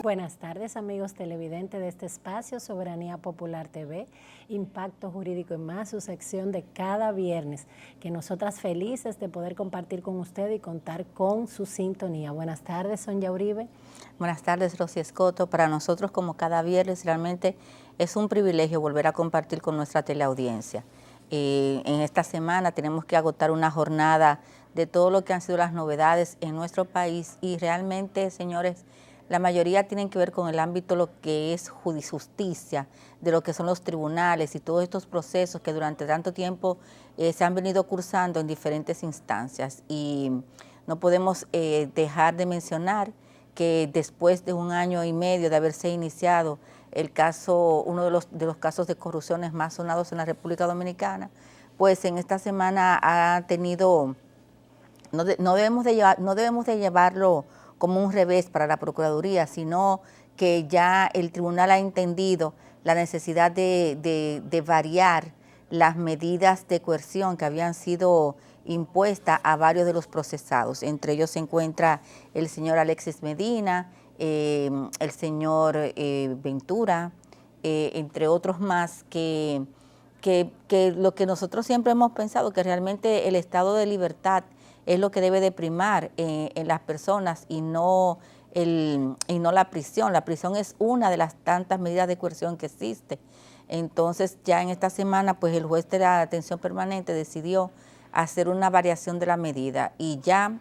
Buenas tardes, amigos televidentes de este espacio Soberanía Popular TV, Impacto Jurídico y más, su sección de cada viernes, que nosotras felices de poder compartir con usted y contar con su sintonía. Buenas tardes, Sonia Uribe. Buenas tardes, Rosy Escoto. Para nosotros, como cada viernes, realmente es un privilegio volver a compartir con nuestra teleaudiencia. En esta semana tenemos que agotar una jornada de todo lo que han sido las novedades en nuestro país y realmente, señores, la mayoría tienen que ver con el ámbito lo que es justicia, de lo que son los tribunales y todos estos procesos que durante tanto tiempo se han venido cursando en diferentes instancias. Y no podemos dejar de mencionar que después de 1 año y medio de haberse iniciado el caso, uno de los casos de corrupciones más sonados en la República Dominicana, pues en esta semana ha tenido, no debemos de llevarlo como un revés para la Procuraduría, sino que ya el tribunal ha entendido la necesidad de variar las medidas de coerción que habían sido impuestas a varios de los procesados. Entre ellos se encuentra el señor Alexis Medina, el señor Ventura, entre otros más, que lo que nosotros siempre hemos pensado, que realmente el estado de libertad es lo que debe de primar en las personas y no la prisión. La prisión es una de las tantas medidas de coerción que existe. Entonces ya en esta semana pues el juez de la atención permanente decidió hacer una variación de la medida y ya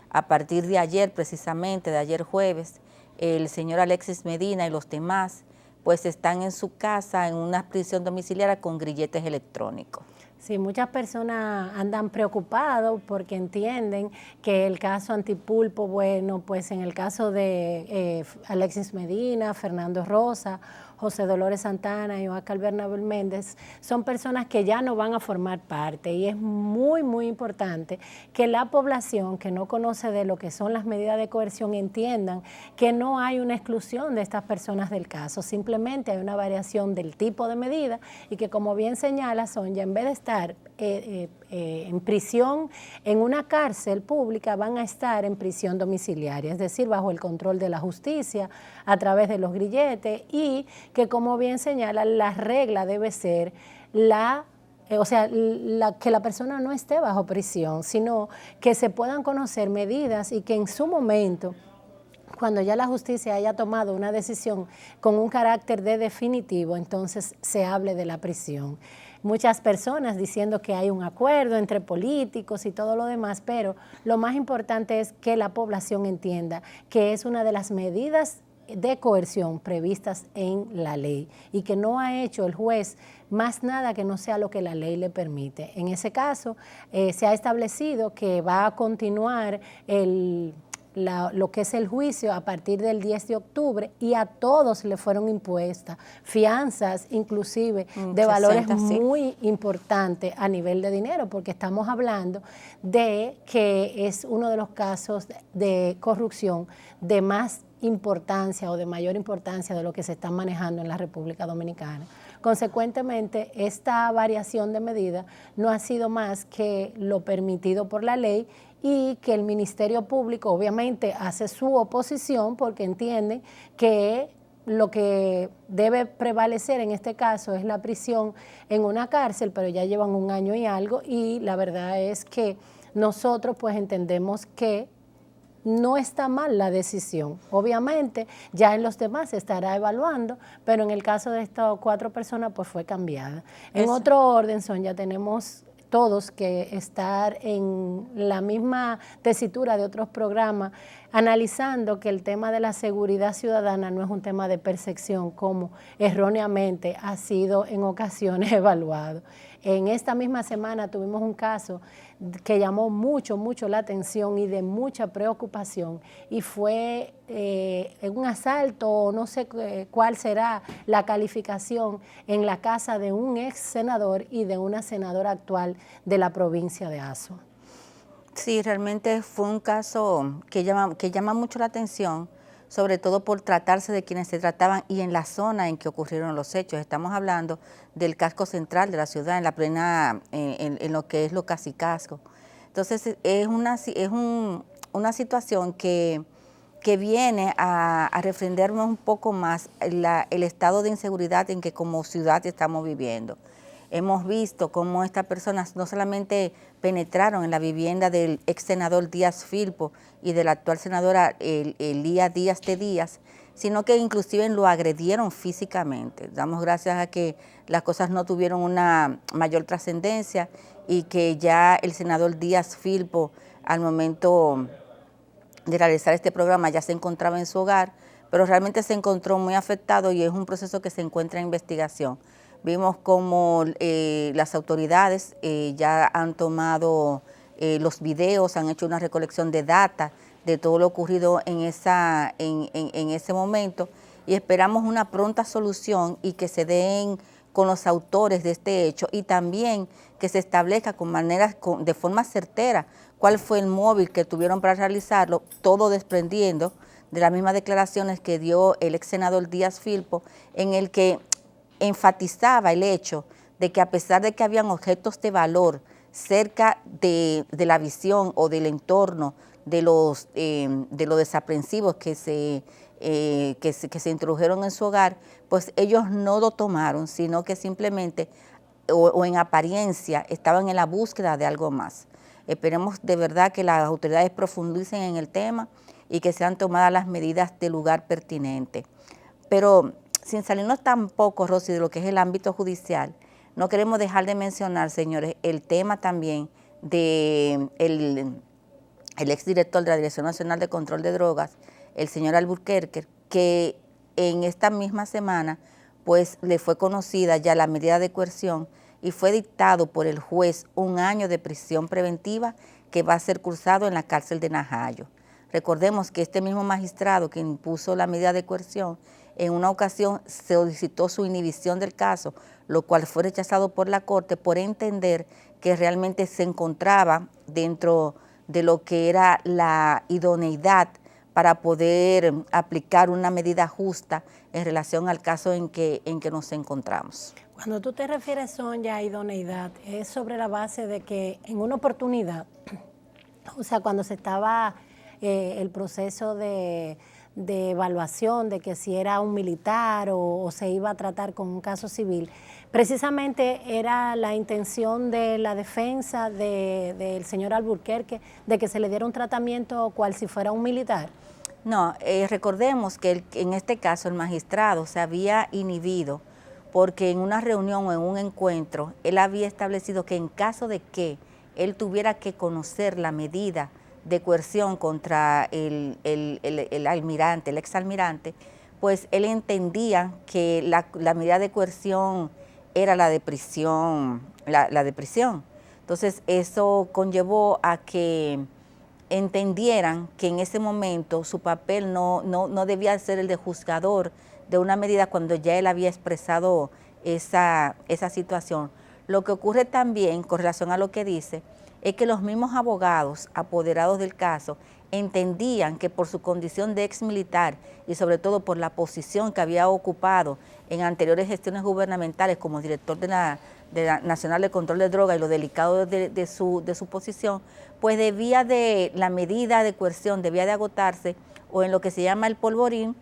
a partir de ayer, precisamente de ayer jueves, el señor Alexis Medina y los demás pues están en su casa en una prisión domiciliaria con grilletes electrónicos. Sí, muchas personas andan preocupados porque entienden que el caso Antipulpo, bueno, pues en el caso de Alexis Medina, Fernando Rosa, José Dolores Santana y Oscar Bernabel Méndez, son personas que ya no van a formar parte y es muy, muy importante que la población que no conoce de lo que son las medidas de coerción entiendan que no hay una exclusión de estas personas del caso, simplemente hay una variación del tipo de medida y que, como bien señala Sonia, en vez de estar en prisión en una cárcel pública, van a estar en prisión domiciliaria, es decir, bajo el control de la justicia a través de los grilletes y que, como bien señala, la regla debe ser que la persona no esté bajo prisión, sino que se puedan conocer medidas y que en su momento, cuando ya la justicia haya tomado una decisión con un carácter de definitivo, entonces se hable de la prisión. Muchas personas diciendo que hay un acuerdo entre políticos y todo lo demás, pero lo más importante es que la población entienda que es una de las medidas de coerción previstas en la ley y que no ha hecho el juez más nada que no sea lo que la ley le permite. En ese caso, se ha establecido que va a continuar lo que es el juicio a partir del 10 de octubre y a todos le fueron impuestas fianzas, inclusive de valores muy importantes a nivel de dinero, porque estamos hablando de que es uno de los casos de corrupción de más importancia o de mayor importancia de lo que se está manejando en la República Dominicana. Consecuentemente, esta variación de medida no ha sido más que lo permitido por la ley y que el Ministerio Público obviamente hace su oposición porque entienden que lo que debe prevalecer en este caso es la prisión en una cárcel, pero ya llevan 1 año y algo y la verdad es que nosotros pues entendemos que no está mal la decisión. Obviamente, ya en los demás se estará evaluando, pero en el caso de estas 4 personas, pues fue cambiada. En otro orden, Sonia, tenemos todos que estar en la misma tesitura de otros programas, analizando que el tema de la seguridad ciudadana no es un tema de percepción como erróneamente ha sido en ocasiones evaluado. En esta misma semana tuvimos un caso que llamó mucho la atención y de mucha preocupación y fue un asalto, no sé cuál será la calificación, en la casa de un ex senador y de una senadora actual de la provincia de Azua. Sí, realmente fue un caso que llama mucho la atención, sobre todo por tratarse de quienes se trataban y en la zona en que ocurrieron los hechos. Estamos hablando del casco central de la ciudad, en la plena, en lo que es lo cacicazgo. Entonces es una situación que que viene a refrendarnos un poco más el estado de inseguridad en que como ciudad estamos viviendo. Hemos visto cómo estas personas no solamente penetraron en la vivienda del ex senador Díaz Filpo y de la actual senadora Elía Díaz de Díaz, sino que inclusive lo agredieron físicamente. Damos gracias a que las cosas no tuvieron una mayor trascendencia y que ya el senador Díaz Filpo, al momento de realizar este programa, ya se encontraba en su hogar, pero realmente se encontró muy afectado y es un proceso que se encuentra en investigación. Vimos cómo las autoridades ya han tomado los videos, han hecho una recolección de data de todo lo ocurrido en ese momento y esperamos una pronta solución y que se den con los autores de este hecho y también que se establezca de forma certera cuál fue el móvil que tuvieron para realizarlo, todo desprendiendo de las mismas declaraciones que dio el ex senador Díaz Filpo, en el que enfatizaba el hecho de que a pesar de que habían objetos de valor cerca de la visión o del entorno de los desaprensivos que se introdujeron en su hogar, pues ellos no lo tomaron, sino que simplemente o en apariencia estaban en la búsqueda de algo más. Esperemos de verdad que las autoridades profundicen en el tema y que sean tomadas las medidas del lugar pertinente. Pero sin salirnos tampoco, Rosy, de lo que es el ámbito judicial, no queremos dejar de mencionar, señores, el tema también de el exdirector de la Dirección Nacional de Control de Drogas, el señor Alburquerque, que en esta misma semana pues le fue conocida ya la medida de coerción y fue dictado por el juez 1 año de prisión preventiva que va a ser cursado en la cárcel de Najayo. Recordemos que este mismo magistrado que impuso la medida de coerción en una ocasión solicitó su inhibición del caso, lo cual fue rechazado por la Corte por entender que realmente se encontraba dentro de lo que era la idoneidad para poder aplicar una medida justa en relación al caso en que nos encontramos. Cuando tú te refieres, Sonia, a idoneidad, es sobre la base de que en una oportunidad, o sea, cuando se estaba el proceso de evaluación de que si era un militar o se iba a tratar con un caso civil, precisamente era la intención de la defensa del señor Alburquerque de que se le diera un tratamiento cual si fuera un militar. No, recordemos que en este caso el magistrado se había inhibido porque en una reunión o en un encuentro él había establecido que en caso de que él tuviera que conocer la medida de coerción contra el almirante, el exalmirante, pues él entendía que la medida de coerción era la de prisión, la de prisión. Entonces eso conllevó a que entendieran que en ese momento su papel no debía ser el de juzgador de una medida cuando ya él había expresado esa situación. Lo que ocurre también con relación a lo que dice es que los mismos abogados apoderados del caso entendían que por su condición de ex militar y sobre todo por la posición que había ocupado en anteriores gestiones gubernamentales como director de la Nacional de Control de Drogas y lo delicado de su posición, pues la medida de coerción debía de agotarse o en lo que se llama el polvorín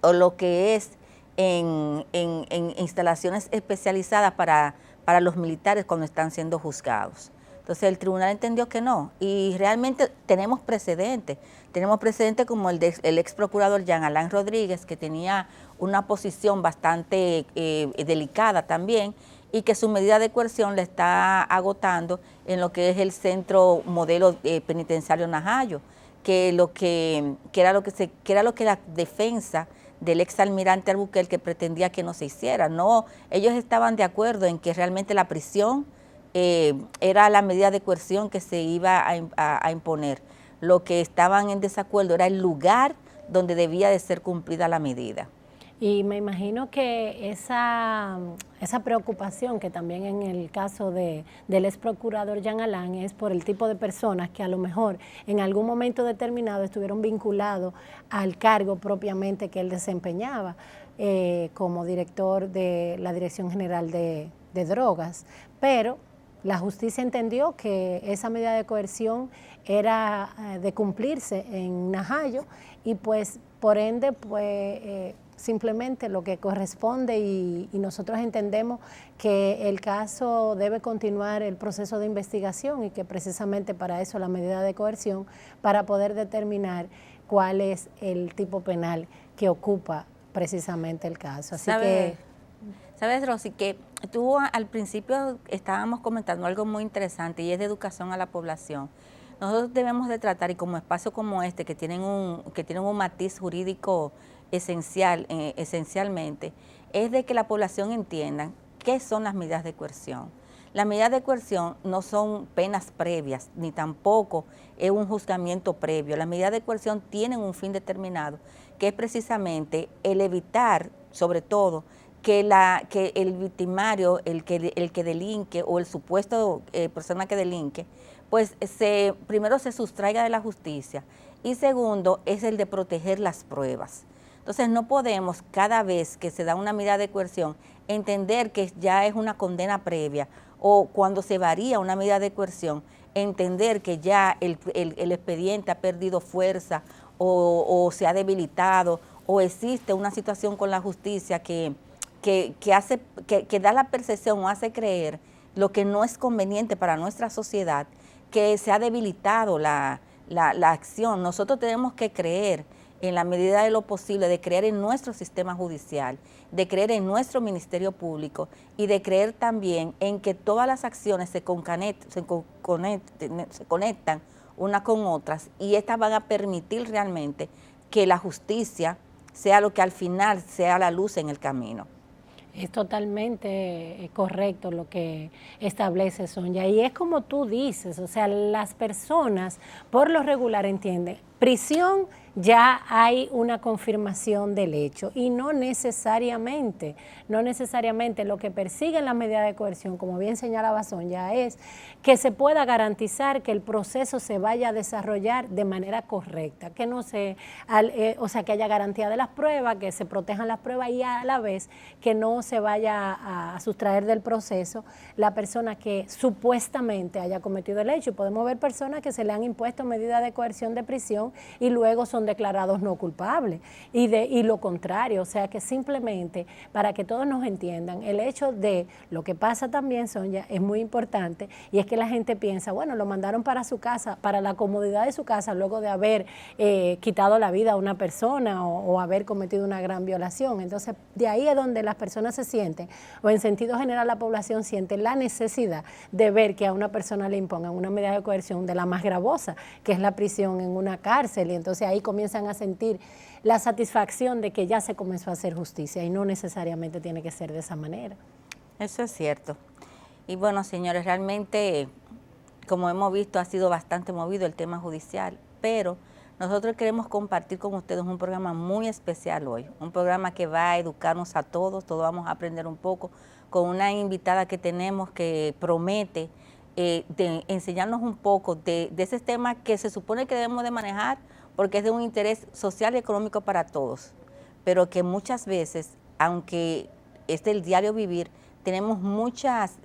o lo que es en instalaciones especializadas para los militares cuando están siendo juzgados. Entonces el tribunal entendió que no, y realmente tenemos precedentes como el ex procurador Jean Alain Rodríguez, que tenía una posición bastante delicada también, y que su medida de coerción la está agotando en lo que es el centro modelo penitenciario Najayo, que era lo que la defensa del exalmirante Alburquerque pretendía que no se hiciera. No, ellos estaban de acuerdo en que realmente la prisión era la medida de coerción que se iba a imponer. Lo que estaban en desacuerdo era el lugar donde debía de ser cumplida la medida. Y me imagino que esa preocupación que también en el caso del ex procurador Jean Alain es por el tipo de personas que a lo mejor en algún momento determinado estuvieron vinculados al cargo propiamente que él desempeñaba como director de la Dirección General de Drogas, pero la justicia entendió que esa medida de coerción era de cumplirse en Najayo y pues por ende pues simplemente lo que corresponde y nosotros entendemos que el caso debe continuar el proceso de investigación y que precisamente para eso la medida de coerción, para poder determinar cuál es el tipo penal que ocupa precisamente el caso. Así que... ¿Sabes, Rosy? Que tú al principio estábamos comentando algo muy interesante y es de educación a la población. Nosotros debemos de tratar, y como espacios como este, que tienen un matiz jurídico esencial, esencialmente, es de que la población entienda qué son las medidas de coerción. Las medidas de coerción no son penas previas, ni tampoco es un juzgamiento previo. Las medidas de coerción tienen un fin determinado, que es precisamente el evitar, sobre todo, que el victimario, el que delinque o el supuesto persona que delinque, pues primero se sustraiga de la justicia y segundo es el de proteger las pruebas. Entonces no podemos cada vez que se da una medida de coerción entender que ya es una condena previa o cuando se varía una medida de coerción entender que ya el expediente ha perdido fuerza o se ha debilitado o existe una situación con la justicia que da la percepción o hace creer lo que no es conveniente para nuestra sociedad, que se ha debilitado la acción. Nosotros tenemos que creer en la medida de lo posible, de creer en nuestro sistema judicial, de creer en nuestro Ministerio Público y de creer también en que todas las acciones se conectan unas con otras y estas van a permitir realmente que la justicia sea lo que al final sea la luz en el camino. Es totalmente correcto lo que establece Sonia y es como tú dices, o sea, las personas por lo regular entienden, prisión ya hay una confirmación del hecho y no necesariamente lo que persiguen las medidas de coerción, como bien señalaba Sonia, es que se pueda garantizar que el proceso se vaya a desarrollar de manera correcta, que no se, o sea, que haya garantía de las pruebas, que se protejan las pruebas y a la vez que no se vaya a sustraer del proceso la persona que supuestamente haya cometido el hecho. Podemos ver personas que se le han impuesto medidas de coerción de prisión y luego son declarados no culpables y lo contrario, o sea que simplemente para que todos nos entiendan, el hecho de lo que pasa también, Sonia, es muy importante y es que la gente piensa, bueno, lo mandaron para su casa, para la comodidad de su casa luego de haber quitado la vida a una persona o haber cometido una gran violación. Entonces de ahí es donde las personas se sienten, o en sentido general la población siente la necesidad de ver que a una persona le impongan una medida de coerción de la más gravosa, que es la prisión en una cárcel, y entonces ahí comienzan a sentir la satisfacción de que ya se comenzó a hacer justicia y no necesariamente tiene que ser de esa manera. Eso es cierto. Y bueno, señores, realmente, como hemos visto, ha sido bastante movido el tema judicial, pero nosotros queremos compartir con ustedes un programa muy especial hoy, un programa que va a educarnos a todos vamos a aprender un poco, con una invitada que tenemos que promete de enseñarnos un poco de ese tema que se supone que debemos de manejar porque es de un interés social y económico para todos, pero que muchas veces, aunque es del diario vivir, tenemos muchas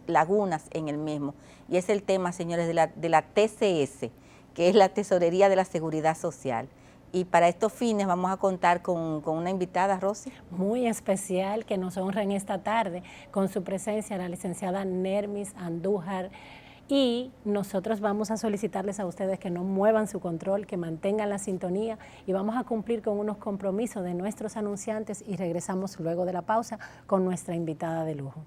lagunas en el mismo, y es el tema, señores, de la TCS, que es la Tesorería de la Seguridad Social. Y para estos fines vamos a contar con una invitada, Rosy. Muy especial, que nos honra en esta tarde con su presencia, la licenciada Nermis Andújar. Y nosotros vamos a solicitarles a ustedes que no muevan su control, que mantengan la sintonía y vamos a cumplir con unos compromisos de nuestros anunciantes y regresamos luego de la pausa con nuestra invitada de lujo.